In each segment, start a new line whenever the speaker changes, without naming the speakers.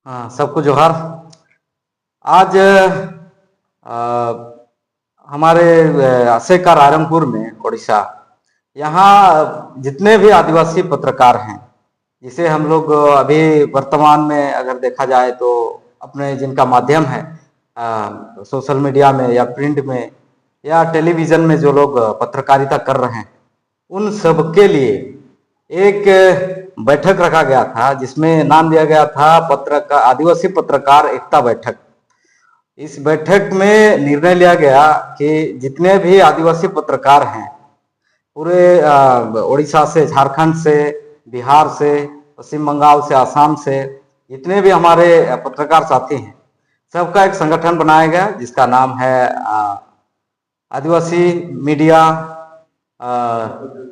हाँ, सबको जोहार। आज हमारे सेकार आरमपुर में उड़ीसा, यहाँ जितने भी आदिवासी पत्रकार हैं, जिसे हम लोग अभी वर्तमान में अगर देखा जाए तो अपने जिनका माध्यम है सोशल मीडिया में या प्रिंट में या टेलीविजन में जो लोग पत्रकारिता कर रहे हैं, उन सबके लिए एक बैठक रखा गया था जिसमें नाम दिया गया था पत्रकार आदिवासी पत्रकार एकता बैठक। इस बैठक में निर्णय लिया गया कि जितने भी आदिवासी पत्रकार हैं पूरे उड़ीसा से, झारखंड से, बिहार से, पश्चिम बंगाल से, असम से, जितने भी हमारे पत्रकार साथी हैं, सबका एक संगठन बनाया गया जिसका नाम है आदिवासी मीडिया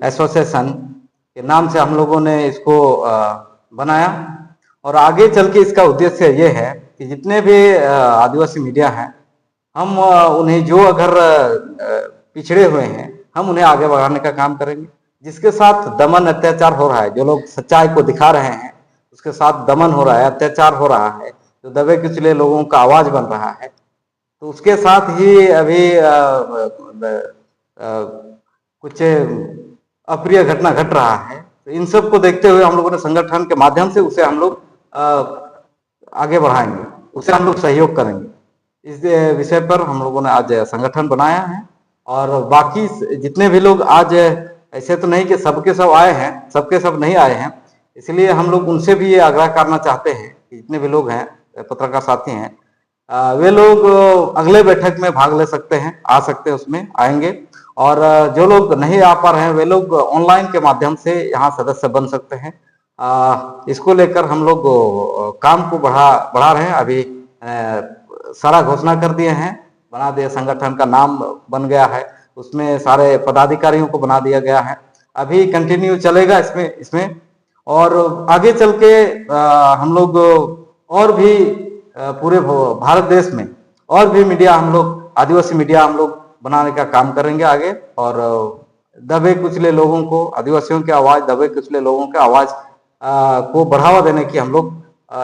एसोसिएशन के नाम से हम लोगों ने इसको बनाया। और आगे चल के इसका उद्देश्य ये है कि जितने भी आदिवासी मीडिया हैं, हम उन्हें जो अगर पिछड़े हुए हैं, हम उन्हें आगे बढ़ाने का काम करेंगे। जिसके साथ दमन अत्याचार हो रहा है, जो लोग सच्चाई को दिखा रहे हैं, उसके साथ दमन हो रहा है, अत्याचार हो रहा है, जो दबे कुचले लोगों का आवाज बन रहा है, तो उसके साथ ही अभी कुछ अप्रिय घटना घट रहा है। तो इन सब को देखते हुए हम लोगों ने संगठन के माध्यम से उसे हम लोग आगे बढ़ाएंगे, उसे हम लोग सहयोग करेंगे। इस विषय पर हम लोगों ने आज संगठन बनाया है। और बाकी जितने भी लोग आज, ऐसे तो नहीं कि सबके सब आए हैं, सबके सब नहीं आए हैं, इसलिए हम लोग उनसे भी ये आग्रह करना चाहते हैं कि जितने भी लोग हैं, पत्रकार साथी हैं, वे लोग अगले बैठक में भाग ले सकते हैं, आ सकते हैं, उसमें आएंगे। और जो लोग नहीं आ पा रहे हैं वे लोग ऑनलाइन के माध्यम से यहाँ सदस्य बन सकते हैं। इसको लेकर हम लोग काम को बढ़ा रहे हैं। अभी सारा घोषणा कर दिए हैं, बना दिया, संगठन का नाम बन गया है, उसमें सारे पदाधिकारियों को बना दिया गया है। अभी कंटिन्यू चलेगा इसमें और आगे चल के हम लोग और भी पूरे भारत देश में और भी मीडिया हम लोग, आदिवासी मीडिया हम लोग बनाने का काम करेंगे आगे। और दबे कुचले लोगों को, आदिवासियों की आवाज, दबे कुचले लोगों की आवाज को बढ़ावा देने की हम लोग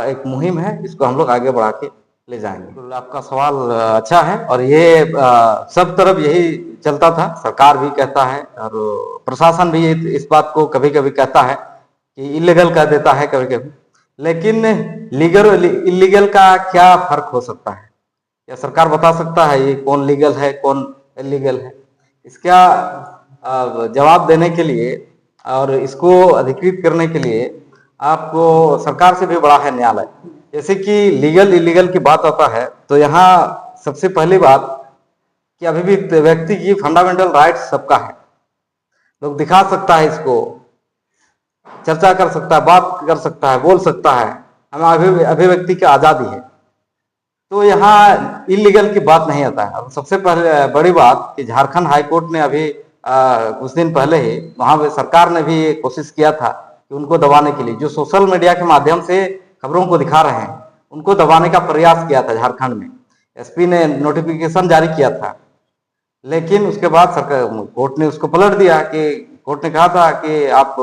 एक मुहिम है, इसको हम लोग आगे बढ़ा के ले जाएंगे। तो आपका सवाल अच्छा है और ये सब तरफ यही चलता था। सरकार भी कहता है और प्रशासन भी इस बात को कभी कभी कहता है कि इलीगल कह देता है कभी कभी, लेकिन लीगल इलीगल का क्या फर्क हो सकता है? या सरकार बता सकता है ये कौन लीगल है कौन इलीगल है? इसका जवाब देने के लिए और इसको अधिकृत करने के लिए आपको सरकार से भी बड़ा है न्यायालय। जैसे कि लीगल इलीगल की बात आता है तो यहाँ सबसे पहली बात कि अभी भी व्यक्ति की फंडामेंटल राइट सबका है। लोग दिखा सकता है, इसको चर्चा कर सकता है, बात कर सकता है, बोल सकता है, हमें अभिव्यक्ति की आजादी है। तो यहाँ इलीगल की बात नहीं आता है। सबसे पहले बड़ी बात कि झारखंड हाईकोर्ट ने अभी कुछ दिन पहले ही वहां पे सरकार ने भी कोशिश किया था कि उनको दबाने के लिए, जो सोशल मीडिया के माध्यम से खबरों को दिखा रहे हैं, उनको दबाने का प्रयास किया था झारखंड में। एसपी ने नोटिफिकेशन जारी किया था, लेकिन उसके बाद सरकार, कोर्ट ने उसको पलट दिया कि कोर्ट ने कहा था कि आप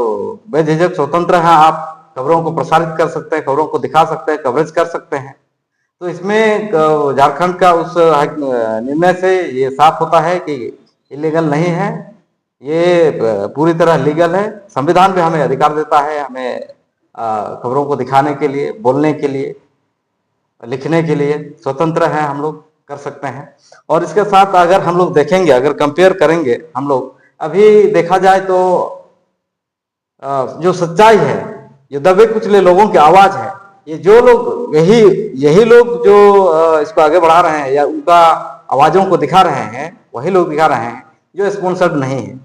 बेझिझक स्वतंत्र हैं, आप खबरों को प्रसारित कर सकते हैं, खबरों को दिखा सकते हैं, कवरेज कर सकते हैं। तो इसमें झारखंड का उस निर्णय से ये साफ होता है कि इलीगल नहीं है, ये पूरी तरह लीगल है। संविधान भी हमें अधिकार देता है, हमें खबरों को दिखाने के लिए, बोलने के लिए, लिखने के लिए स्वतंत्र है, हम लोग कर सकते हैं। और इसके साथ अगर हम लोग देखेंगे, अगर कंपेयर करेंगे हम लोग, अभी देखा जाए तो जो सच्चाई है, जो दबे कुचले लोगों की आवाज है, ये जो लोग, यही लोग जो इसको आगे बढ़ा रहे हैं या उनका आवाजों को दिखा रहे हैं, वही लोग दिखा रहे हैं जो स्पॉन्सर्ड नहीं है,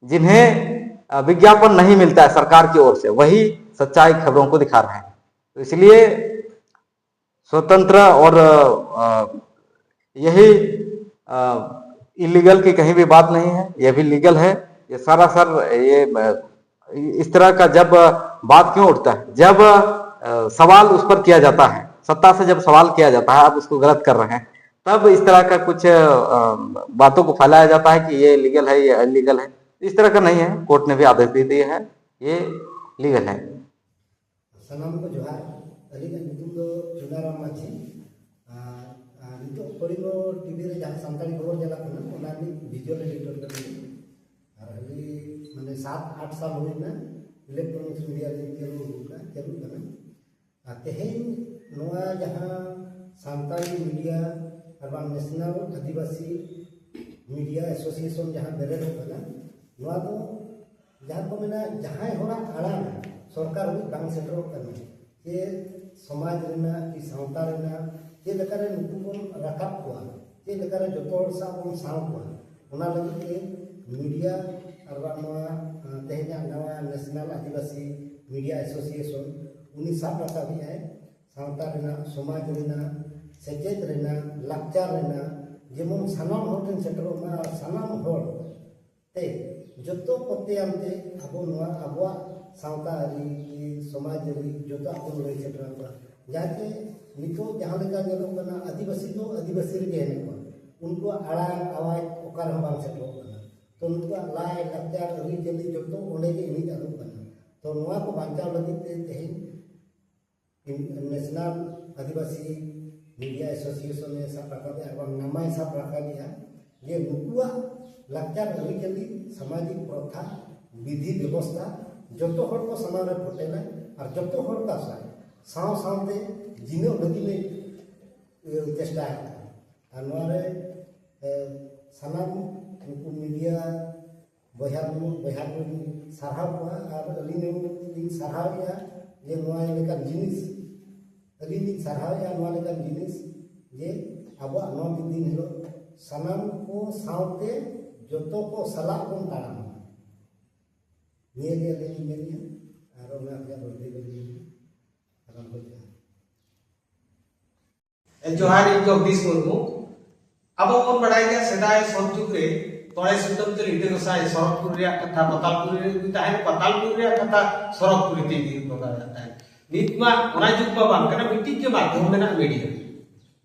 जिन्हें विज्ञापन नहीं मिलता है सरकार की ओर से, वही सच्चाई खबरों को दिखा रहे हैं। तो इसलिए स्वतंत्र और यही इलीगल की कहीं भी बात नहीं है, यह भी लीगल है। ये सारा सर ये इस तरह का जब बात क्यों उठता है, जब सवाल उस पर किया जाता है, सत्ता से जब सवाल किया जाता है आप उसको गलत कर रहे हैं, तब इस तरह का कुछ बातों को फैलाया जाता है कि ये लीगल है, ये इलीगल है। इस तरह का नहीं है, कोर्ट ने भी आदेश दे दिए है, ये लीगल है।
सलाम को जोहार। अलीना नितुम दो चुनाराम माझी नितो परिनो टीवी रे जहां सानताली खबर जला कना ओना नि विजुअल एडिटर कने और अली माने 7-8 साल होइना इलेक्ट्रॉनिक्स मीडिया रे चलू कना तेहेन नोआ जहां सानताली मीडिया और नेशनल आदिवासी मीडिया एसोसिएशन जहां बेरेद कना नोआ तो जहां को मेना जहां होरा आड़ा सरकार भी बांग सेटरो कना जे समाज रेना की सावता रेना जे लेकारे नुकु बन राकाब कोआ जे लेकारे जतो हर सा बन साव कोआ ओना लगी के मीडिया और तेहना नवा नेशनल आदिवासी मीडिया एसोसिएशन उनी साब राका भी है सावता रेना समाज रेना सेचेत रेना लाक्चार रेना जेमन सानाम हर ठेन सेटरो मा सानाम हर ते जतो पते आमते अबो नवा अबवा सावता आरी समाज आरी जतो अबो लई सेटरा जाके नितो जहां लेका नेलो कना आदिवासी तो आदिवासी रे हेने को उनको आड़ांग आवाज ओकार हम बांग सेटरो कना तो उनको लाय लाक्चार अरी जल्दी जतो ओंडे के इनी आलो कना तो नवा को बांचाव लगी ते तेहिन नेशनल आदिवासी मीडिया एसोसिएशन ने सब रखा और नामाय सब रखा गया ये नुकुआ लाचार अरिचली सामाजिक प्रथा विधि व्यवस्था जतो हर को समान रे फटेला और जतो हर का साव सावते जिनो लगी में चेष्टा है और नोरे सनाम नुकु मीडिया बहा को साराव को और अलिने साराव या ये नोआ लेका जिनिस अली साराया नोआ लेका जिनिस जे आबो नोआ दिन हिलो सनाम को सावते जतो को सला बन ताराम निये ले मेनिया और ओना के बदली बदली आराम हो जाए
जोहार जगदीश मुर्मू अब बन बड़ाई गया सेदाय सब जुग रे तोड़े सुतम तो लिटे गोसाई सरकपुर रे कथा पतालपुर रे ताहे पतालपुर रे कथा सरकपुर रे दी बता जाता है नितमा ओना जुग बाबान कना मिट्टी के माध्यम में ना मीडिया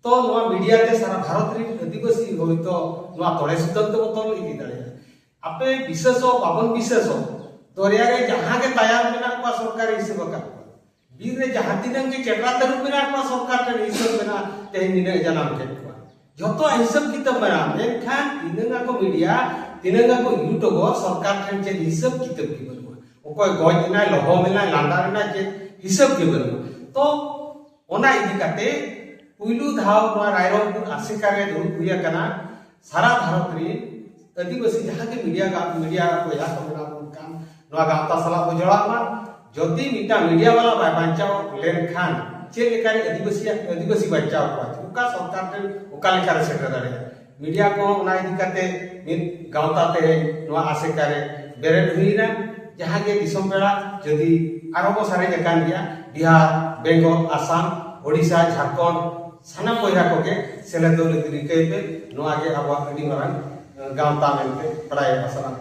तो नोआ मीडिया ते सारा भारत रे आदिवासी होय तो नोआ तोड़े सुतम तो बोतल इदी दाड़े आपे विशेष बाबन विशेष दरिया रे जहां के तैयार मेना को सरकार हिसाब का बीर रे जहां दिनंग के चेटरा तरु मेना को सरकार ते हिसाब मेना ते निने जनाम के जतो हिसाब किताब मेना मेनखान तिनंगा को मीडिया तिनंगा को यूट्यूब सरकार ठन के हिसाब किताब की बन ओकोय गज ना लहो मेना लांडा ना के हिसाब के बन तो ओना इदी काते पुइलु धाव नोआ रायरंगपुर आसिका रे दुर हुया कना सारा भारत रे आदिवासी जहां के मीडिया को या कमना काम नोआ गाता सला को जळामा जदी मिटा मीडिया वाला बांचाव लेन खान चे लेकारे आदिवासी बचाव को ओका सरकार टे ओका लेकारे सेटर दाड़े मीडिया को ओना इदी काते मिन गावता ते नोआ आसिका रे बेरेड हुइना जहां के दिसम बेड़ा जदी आरोबो सारे जकान गया बिहार बेंगल आसाम ओडिशा झारखंड सानाम बहिरा को के सेले दो रिकई पे नोआ के आबा अडी मारन गावता मेनते पढ़ाई आसाम